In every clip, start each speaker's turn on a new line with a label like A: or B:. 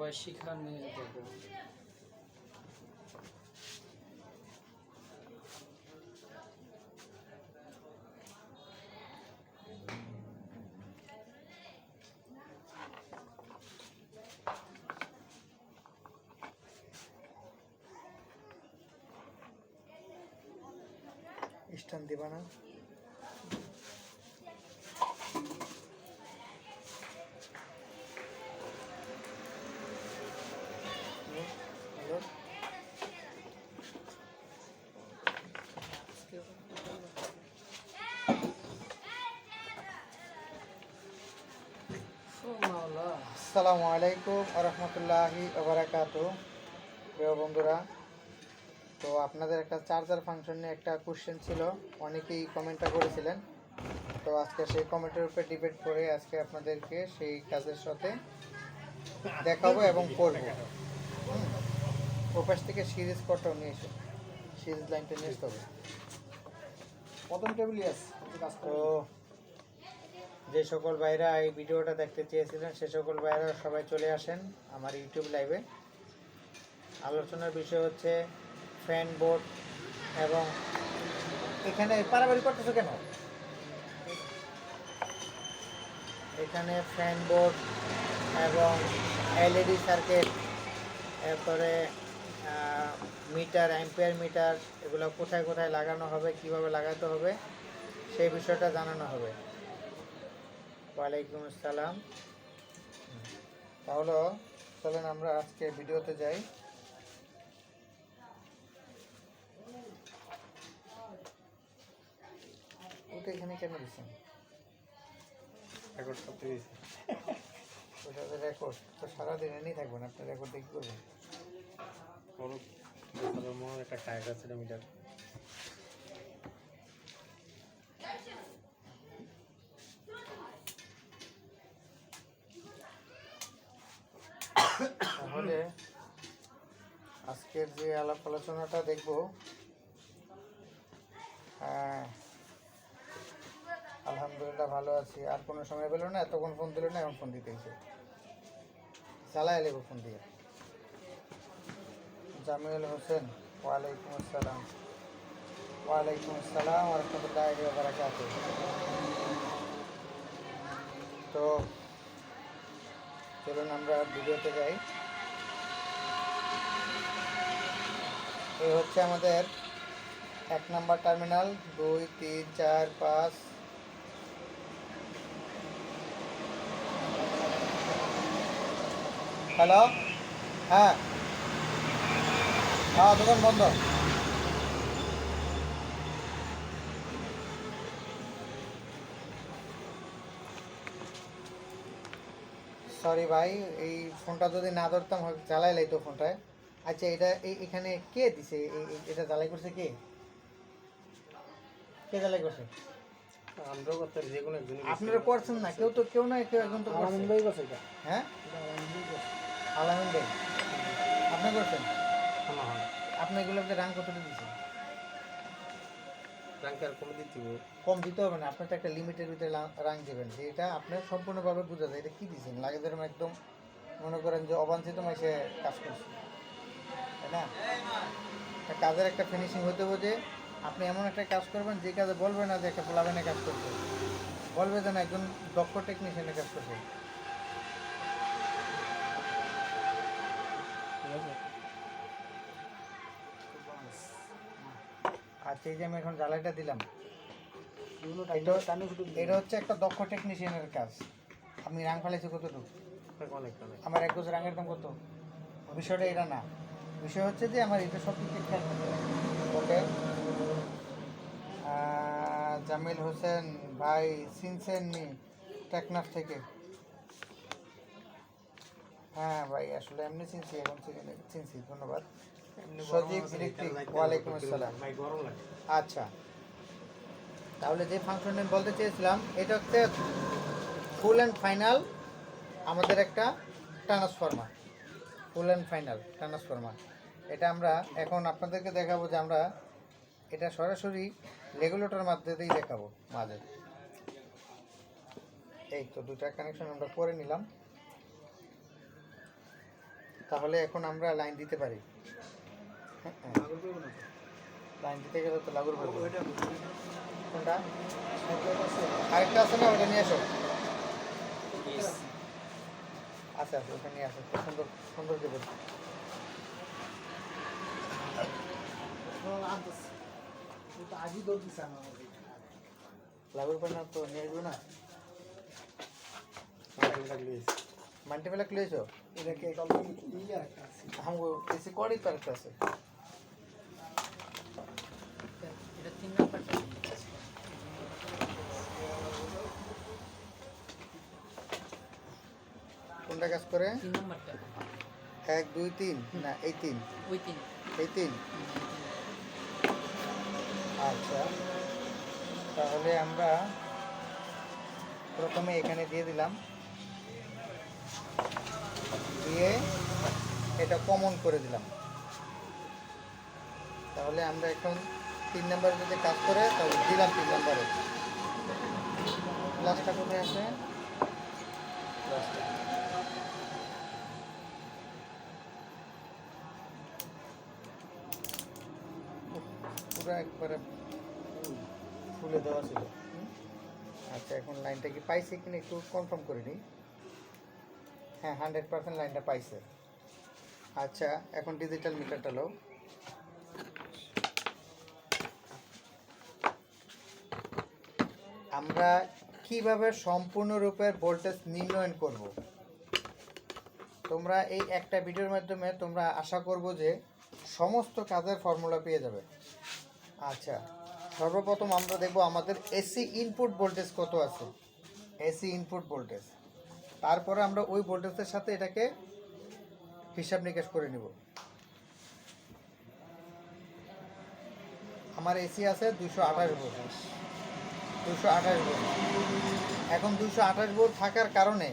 A: সবাই শিক্ষা নিয়ে দেবো।
B: স্ট্যান্ড দিবা না? হ্যালো, আসসালামু আলাইকুম ওয়া রাহমাতুল্লাহি ওয়া বারাকাতুহু। প্রিয় বন্ধুরা, তো আপনাদের একটা চার্জার ফাংশন নিয়ে একটা কোশ্চেন ছিল, অনেকেই কমেন্টটা করেছিলেন। তো আজকে সেই কমেন্টের উপর ডিবেট করে আজকে আপনাদেরকে সেই কাজের সাথে দেখাবো এবং করবো। ওপাশ থেকে সিরিজ কটও নিয়ে এসে সিরিজ লাইনটা নিয়ে আসতে হবে।
A: প্রথম টেবিলই আছে।
B: তো যে সকল ভাইরা এই ভিডিওটা দেখতে চেয়েছিলেন সে সকল ভাইরা সবাই চলে আসেন আমার ইউটিউব লাইভে। আলোচনার বিষয় হচ্ছে ফ্যান বোর্ড, এবং এখানে পারাবারি করতেছো কেন? এখানে ফ্যান বোর্ড এবং এলইডি সার্কিট, এরপরে মিটার, অ্যাম্পিয়ার মিটার, এগুলো কোথায় কোথায় লাগানো হবে, কিভাবে লাগাতে হবে সেই বিষয়টা জানানো হবে। ওয়ালাইকুম আসসালাম। তাহলে চলেন আমরা আজকে ভিডিওতে যাই। ওটা এখানে কেন দিচ্ছেন?
C: রেকর্ড করতে দিয়েছি।
B: ওটা রেকর্ড তো সারাদিন এনেই থাকবেন, আপনি রেকর্ড দিয়ে কী করবেন?
C: একটা টায়ার আছে মিটার।
B: তাহলে আজকের যে আলাপ আলোচনাটা দেখব, হ্যাঁ আলহামদুলিল্লাহ ভালো আছি। আর কোনো সময় পেল না, এতক্ষণ ফোন দিল না, এখন ফোন দিতেছে, চালাই লেবো ফোন দিয়ে। জামিল হোসেন, ওয়ালাইকুম আসসালাম। ওয়ালাইকুম আসসালাম ওয়া রাহমাতুল্লাহি ওয়া বারাকাতুহু। তো চলুন আমরা ভিডিওতে যাই। এই হচ্ছে আমাদের 1 নম্বর টার্মিনাল, 2, 3, 4, 5। হ্যালো, হ্যাঁ হ্যাঁ, দোকান বন্ধ। সরি ভাই, এই ফোনটা যদি না ধরতাম জ্বালাই লাইতো ফোনটায়। আচ্ছা, এটা এখানে কে দিছে? এটা জ্বালাই করছে কে? কে জ্বালাই করছে?
C: আমরাও করতে যে কোনো একজন।
B: আপনারা করছেন না, কেউ না, কেউ একজন তো
C: আলামিন ভাই করছে এটা।
B: হ্যাঁ, আলামিন ভাই আপনি করছেন?
C: হ্যাঁ,
B: আপনি এগুলোকে রাং কতটা দিচ্ছেন?
C: রাঙ্কে আর কমে দিতে হবে।
B: কম দিতে হবে না, আপনার তো একটা লিমিটের ভিতরে রাং দেবেন, যে এটা আপনার সম্পূর্ণভাবে বোঝা যায় এটা কী দিচ্ছেন। লাগে ধরুন একদম মনে করেন যে অবাঞ্ছিত মাসে কাজ করছে, তাই না? কাজের একটা ফিনিশিং হতে হবে, যে আপনি এমন একটা কাজ করবেন যে কাজে বলবে না যে একটা পোলাবেনে কাজ করছে, বলবে যে না একজন দক্ষ টেকনিশিয়ানের কাজ করছে। আচ্ছা, এই যে আমি এখন জ্বালাইটা দিলাম, এটা হচ্ছে একটা দক্ষ টেকনিশিয়ানের কাজ। আমি রাং ফেলাইছি কতটুকু? আমার 1 গজ রাঙের দাম কত? বিষয়টা এটা না, বিষয় হচ্ছে যে আমার এটা সব কিছু খেয়াল করতে হবে। ওকে, জামিল হোসেন ভাই চিনছেন নি টেকনাফ থেকে? হ্যাঁ ভাই, আসলে এমনি চিনছি, এখন চিনছি, ধন্যবাদ। সজীব ইলেকট্রিক, ওয়ালাইকুম আসসালাম। আচ্ছা, তাহলে যে ফাংশন আমি বলতে চেয়েছিলাম, এটা হচ্ছে ফুল অ্যান্ড ফাইনাল আমাদের একটা transformer, full and final transformer. এটা আমরা এখন আপনাদেরকে দেখাবো যে আমরা এটা সরাসরি রেগুলেটর মাধ্যমেই দেখাবো মাঝে। এই তো দুটা কানেকশন আমরা করে নিলাম। তাহলে এখন আমরা লাইন দিতে পারি। হ্যাঁ, লাইন দিতে গেলে তো লাগুর পড়বে। কোনটা আরেকটা আছে না, ওটা নিয়ে আসো। আচ্ছা আচ্ছা, ওটা নিয়ে আসো, সুন্দর সুন্দর করে বলছি। লাগুর পড়ে না তো নিয়ে আসবে না। মাল্টিপ্যালা খুলেছো? हमको इसे कौड़ी पर कैसे
D: এটা 3 নাম্বারটা
B: কোনটা কাজ করে?
D: 3 নাম্বারটা
B: 1 2 3 না এই 3
D: ওই 3
B: এই 3। আচ্ছা, তাহলে আমরা প্রথমে এখানে দিয়ে দিলাম, দিয়ে এটা কমন করে দিলাম। তাহলে আমরা এখন 3 নাম্বারে যদি কাজ করে তাহলে দিলাম 3 নাম্বারে। প্লাসটা কোথায় আছে? প্লাসটা পুরো একবারে ফুলে দেওয়া ছিল। আচ্ছা, এখন লাইনটা কি পাইছে কিনা একটু কনফার্ম করে নিই। হ্যাঁ, 100% লাইনটা পাইছে। আচ্ছা, এখন ডিজিটাল মিটারটা লো। আমরা কিভাবে সম্পূর্ণরূপে ভোল্টেজ নির্ণয়ন করব, তোমরা এই একটা ভিডিওর মাধ্যমে তোমরা আশা করব যে সমস্ত কাজের ফর্মুলা পেয়ে যাবে। আচ্ছা, সর্বপ্রথম আমরা দেখব আমাদের এসি ইনপুট ভোল্টেজ কত আছে, এসি ইনপুট ভোল্টেজ। তারপরে আমরা ওই ভোল্টেজের সাথে এটাকে হিসাব নিকাশ করে নিব। আমার এসি আছে 228 ভোল্ট, 228 ভোল্ট। এখন 228 ভোল্ট থাকার কারণে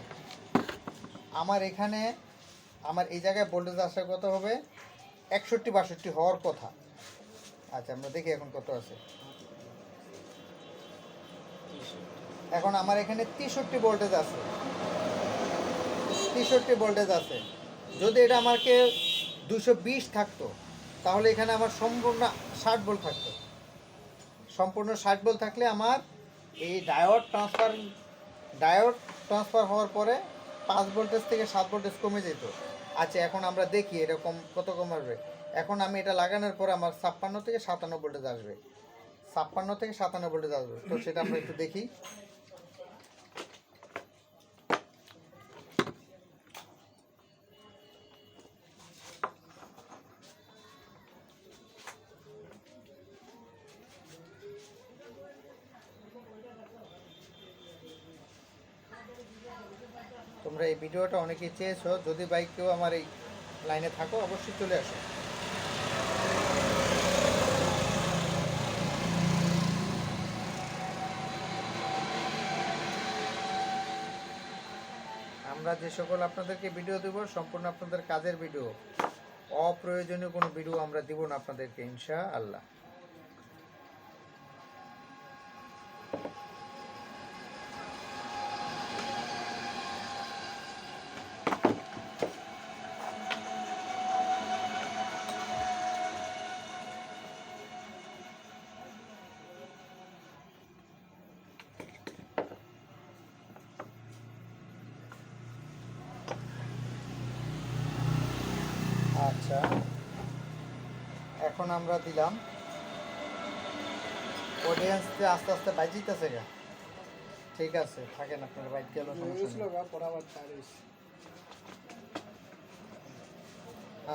B: আমার এখানে আমার এই জায়গায় ভোল্টেজ আসা কত হবে? 61 62 হওয়ার কথা। আচ্ছা, আমরা দেখি এখন কত আছে। এখন আমার এখানে 63 ভোল্টেজ আছে, 63 ভোল্টেজ আছে। যদি এটা আমাকে 220 থাকতো তাহলে এখানে আমার সম্পূর্ণ 60 ভোল্ট থাকতো। সম্পূর্ণ 60 ভোল্ট থাকলে আমার এই ডায়োড ট্রান্সফার হওয়ার পরে 5 ভোল্টেজ থেকে 7 ভোল্টেজ কমে যেত। আচ্ছা, এখন আমরা দেখি এরকম কত কম আসবে। এখন আমি এটা লাগানোর পরে আমার 56 থেকে 57 ভোল্টেজ আসবে, 56 থেকে 57 ভোল্টেজ আসবে। তো সেটা আমরা একটু দেখি। তোমরা এই ভিডিওটা অনেকেই চেয়েছো, যদি ভাই কেউ আমার এই লাইনে থাকো অবশ্যই চলে আসো। আমরা যে সকল আপনাদেরকে ভিডিও দেব সম্পূর্ণ আপনাদের কাজের ভিডিও, অপ্রয়োজনীয় কোনো ভিডিও আমরা দিব না আপনাদেরকে, ইনশাআল্লাহ। আচ্ছা, এখন আমরা দিলাম অডিয়েন্স আস্তে আস্তে বাজিতেছে গা। ঠিক আছে, থাকেন আপনার বাইক গেল।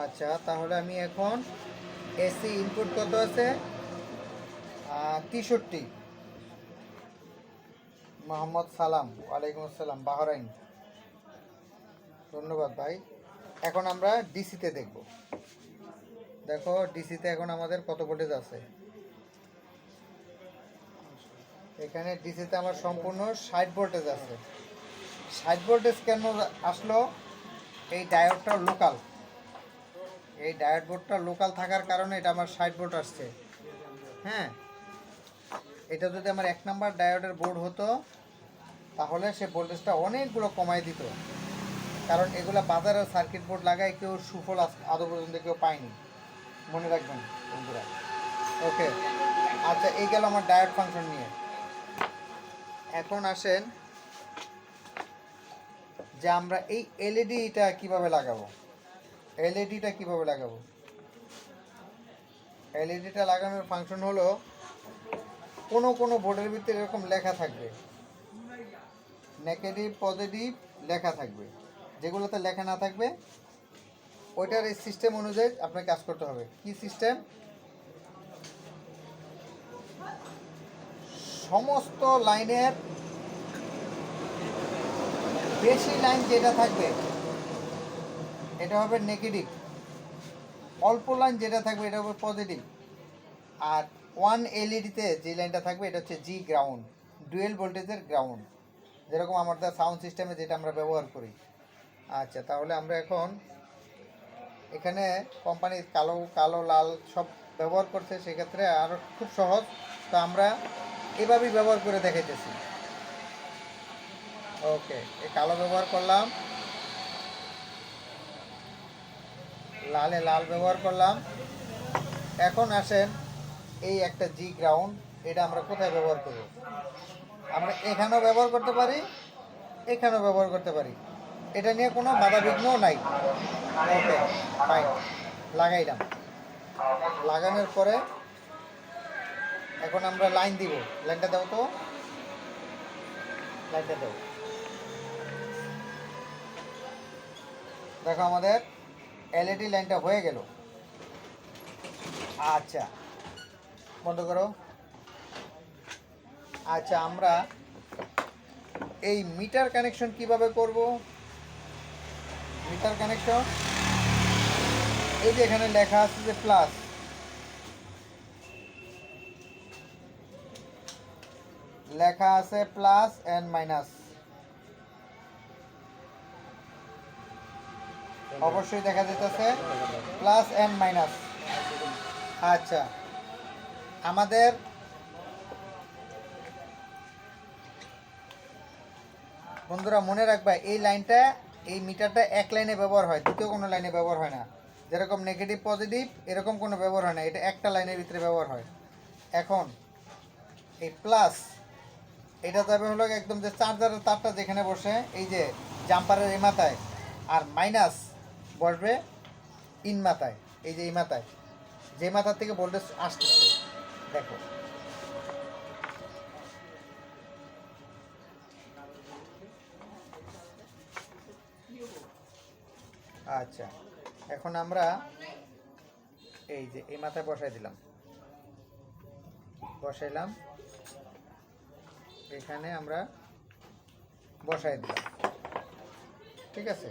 B: আচ্ছা, তাহলে আমি এখন এসি ইনপুট কত আছে? 63। মোহাম্মদ সালাম, ওয়ালাইকুম আসসালাম, বাহরাইন। ধন্যবাদ ভাই। এখন আমরা ডিসিতে দেখব। দেখো ডিসিতে এখন আমাদের কত ভোল্টেজ আছে। এখানে ডিসিতে আমার সম্পূর্ণ 60 ভোল্টেজ আছে। 60 ভোল্টেজ কেন আসলো? এই ডায়োডটা লোকাল, এই ডায়োড বোর্ডটা লোকাল থাকার কারণে এটা আমার 60 ভোল্ট আসছে। হ্যাঁ, এটা যদি আমার 1 নাম্বার ডায়োডের বোর্ড হতো তাহলে সে ভোল্টেজটা অনেকগুলো কমাই দিত। কারণ এগুলা বাজারের সার্কিট বোর্ড লাগায় কেউ সুফল আদৌ পর্যন্ত কেউ পায়নি, মনে রাখবেন বন্ধুরা। ওকে, আচ্ছা এই গেল আমার ডায়োড ফাংশন নিয়ে। এখন আসেন যে আমরা এই এলইডিটা কিভাবে লাগাবো। এলইডিটা কিভাবে লাগাবো? এলইডিটা লাগানোর ফাংশন হলো, কোনো কোনো বোর্ডের ভিতরে এরকম লেখা থাকবে, নেগেটিভ পজিটিভ লেখা থাকবে। যেগুলোতে লেখা না থাকবে ওইটার এই সিস্টেম অনুযায়ী আপনাকে কাজ করতে হবে। কি সিস্টেম? সমস্ত লাইনের বেশি লাইন যেটা থাকবে এটা হবে নেগেটিভ, অল্প লাইন যেটা থাকবে এটা হবে পজিটিভ। আর ওয়ান এলইডিতে যে লাইনটা থাকবে এটা হচ্ছে জি গ্রাউন্ড, ডুয়েল ভোল্টেজের গ্রাউন্ড, যেরকম আমাদের সাউন্ড সিস্টেমে যেটা আমরা ব্যবহার করি। আচ্ছা, তাহলে আমরা এখন এখানে কোম্পানির কালো কালো লাল সব ব্যবহার করছে, সেক্ষেত্রে আরও খুব সহজ। তো আমরা এভাবেই ব্যবহার করে দেখাইতেছি। ওকে, এই কালো ব্যবহার করলাম, লালে লাল ব্যবহার করলাম। এখন আসেন এই একটা জি গ্রাউন্ড, এটা আমরা কোথায় ব্যবহার করব? আমরা এখানেও ব্যবহার করতে পারি, এখানেও ব্যবহার করতে পারি, এটা নিয়ে কোনো বাধা বিঘ্নও নাই। ওকে ফাইন, লাগাইলাম। লাগানোর পরে এখন আমরা লাইন দিব। লাইনটা দাও তো, লাইনটা দাও। দেখো আমাদের এলইডি লাইনটা হয়ে গেল। আচ্ছা বন্ধ করো। আচ্ছা, আমরা এই মিটার কানেকশন কিভাবে করব? মিটার কানেকশন এই যে এখানে লেখা আছে যে প্লাস, লেখা আছে প্লাস এন্ড মাইনাস, অবশ্যই দেখা যেতেছে প্লাস এন্ড মাইনাস। আচ্ছা, আমাদের বন্ধুরা মনে রাখবা এই লাইনটা, এই মিটারটা এক লাইনে ব্যবহার হয়, দ্বিতীয় কোনো লাইনে ব্যবহার হয় না। যেরকম নেগেটিভ পজিটিভ এরকম কোনো ব্যবহার হয় না, এটা একটা লাইনের ভিতরে ব্যবহার হয়। এখন এই প্লাস এটা যাবে হলো একদম যে চার্জারের তারটা যেখানে বসে এই যে জাম্পারের এই মাথায়, আর মাইনাস বসবে ইন মাথায়, এই যে এই মাথায়, যে মাথার থেকে ভোল্টেজ আসতেছে দেখো। আচ্ছা, এখন আমরা এই যে এই মাথায় বসাই দিলাম, বসাইলাম, এখানে আমরা বসাই দিলাম, ঠিক আছে।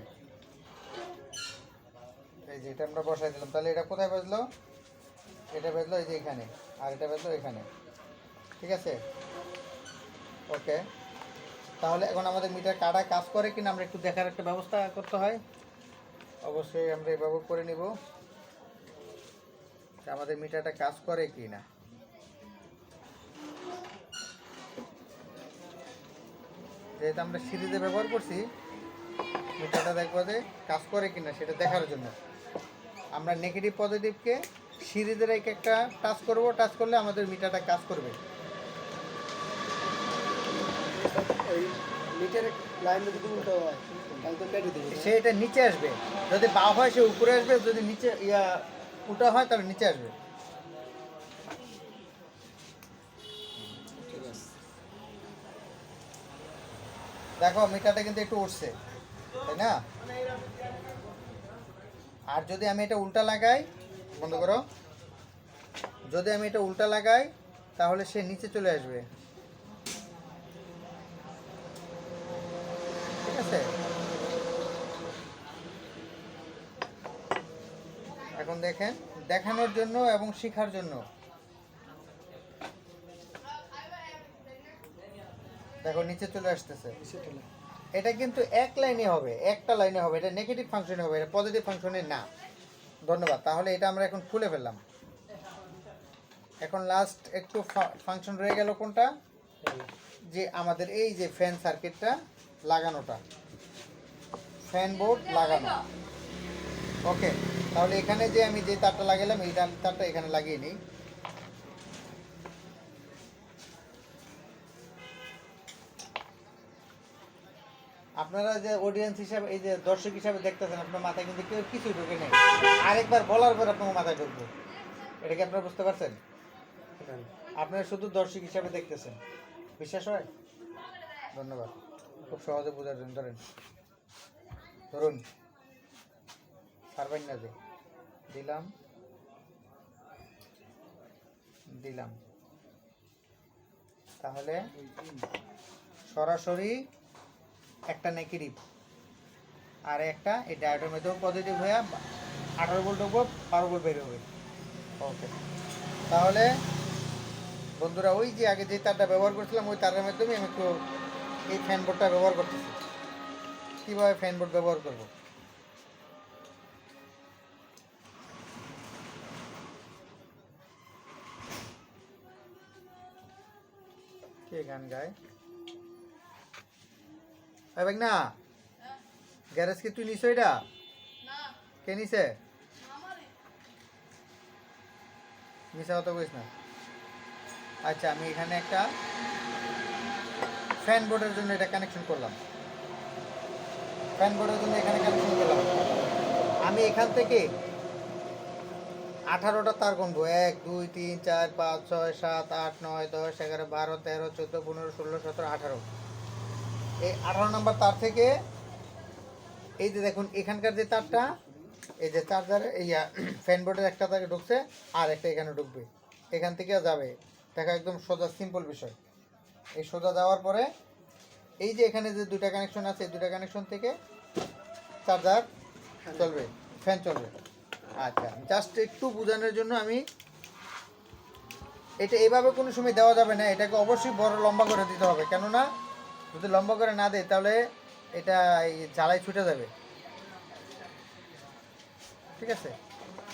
B: এই যে এটা আমরা বসাই দিলাম, তাহলে এটা কোথায় বাজলো? এটা বাজলো এই যে এখানে, আর এটা বাজলো এখানে, ঠিক আছে। ওকে, তাহলে এখন আমাদের মিটার কাটা কাজ করে কিনা আমরা একটু দেখার একটা ব্যবস্থা করতে হয়। অবশ্যই আমরা এভাবে করে নিব আমাদের মিটারটা কাজ করে কি না। যেহেতু আমরা সিরিজে ব্যবহার করছি, মিটারটা দেখবো যে কাজ করে কিনা সেটা দেখার জন্য আমরা নেগেটিভ পজিটিভকে সিরিজের একটা টাচ করব, টাচ করলে আমাদের মিটারটা কাজ করবে। সে এটা নিচে আসবে, যদি বা হয় সে উপরে আসবে, যদি নিচে উল্টা হয় তাহলে নিচে আসবে। দেখো মিটারটা কিন্তু একটু উঠছে, তাই না? আর যদি আমি এটা উল্টা লাগাই, বন্ধ করো, যদি আমি এটা উল্টা লাগাই তাহলে সে নিচে চলে আসবে, ঠিক আছে। এখন দেখেন, দেখানোর জন্য এবং শেখার জন্য দেখো নিচে চলে আসতেছে। এটা কিন্তু এক লাইনে হবে, একটা লাইনে হবে, এটা নেগেটিভ ফাংশনে হবে, এটা পজিটিভ ফাংশনে না। ধন্যবাদ। তাহলে এটা আমরা এখন খুলে ফেললাম। এখন লাস্ট একটু ফাংশন রয়ে গেল কোনটা? যে আমাদের এই যে ফ্যান সার্কিটটা লাগানোটা। ফ্যান বোর্ড লাগানো। ওকে, তাহলে এখানে যে আমি যে তারটা লাগালাম এই তারটা এখানে লাগিয়ে নিই। আপনারা যে অডিয়েন্স হিসাবে, এই যে দর্শক হিসাবে দেখতেছেন, আপনার মাথায় কিন্তু কেউ কিছু ঢুকে নেই। আরেকবার বলার পর আপনার মাথায় ঢুকবো, এটা কি আপনারা বুঝতে পারছেন? আপনারা শুধু দর্শক হিসাবে দেখতেছেন, বিশ্বাস হয়? ধন্যবাদ, খুব সহজে বোঝার জন্য। ধরুন সারবেন না যে দিলাম দিলাম, তাহলে সরাসরি একটা নেগেটিভ আর একটা এই ডায়োডের মধ্যেও পজিটিভ হয়ে 18 ভোল্ট ঢুকবো, 12 ভোল্ট বের হবে। ওকে, তাহলে বন্ধুরা ওই যে আগে যে তারটা ব্যবহার করছিলাম ওই তারের মাধ্যমে আমি একটু এই ফ্যান বোর্ডটা ব্যবহার করতেছি। কীভাবে ফ্যান বোর্ড ব্যবহার করব? কে গান গায়? ভাই না, গ্যারেজ কি তুই নিছ? এটা কে নিছে? মিশা কথা কইস না। আচ্ছা, আমি এখানে একটা ফ্যান বোর্ডের জন্য এটা কানেকশন করলাম। ফ্যান বোর্ডের জন্য এখানে কানেকশন করলাম। আমি এখান থেকে 18টা তার গুনবো। 1 2 3 4 5 6 7 8 9 10 11 12 13 14 15 16 17 18। এই 18 নম্বর তার থেকে এই যে দেখুন এখানকার যে তারটা, এই যে চার্জারে এই ফ্যান বোর্ডের একটা তারে ঢুকছে আর একটা এখানে ঢুকবে, এখান থেকে যাবে। দেখা একদম সোজা, সিম্পল বিষয়। এই সোজা যাওয়ার পরে এই যে এখানে যে দুটা কানেকশন আছে, এই দুটা কানেকশন থেকে চার্জার চলবে, ফ্যান চলবে। আচ্ছা, জাস্ট একটু বোঝানোর জন্য আমি এটা এইভাবে কোনো সময় দেওয়া যাবে না, এটাকে অবশ্যই বড় লম্বা করে দিতে হবে। কেননা যদি লম্বা করে না দেয় তাহলে এটা জ্বালায় ছুটে যাবে। ঠিক আছে?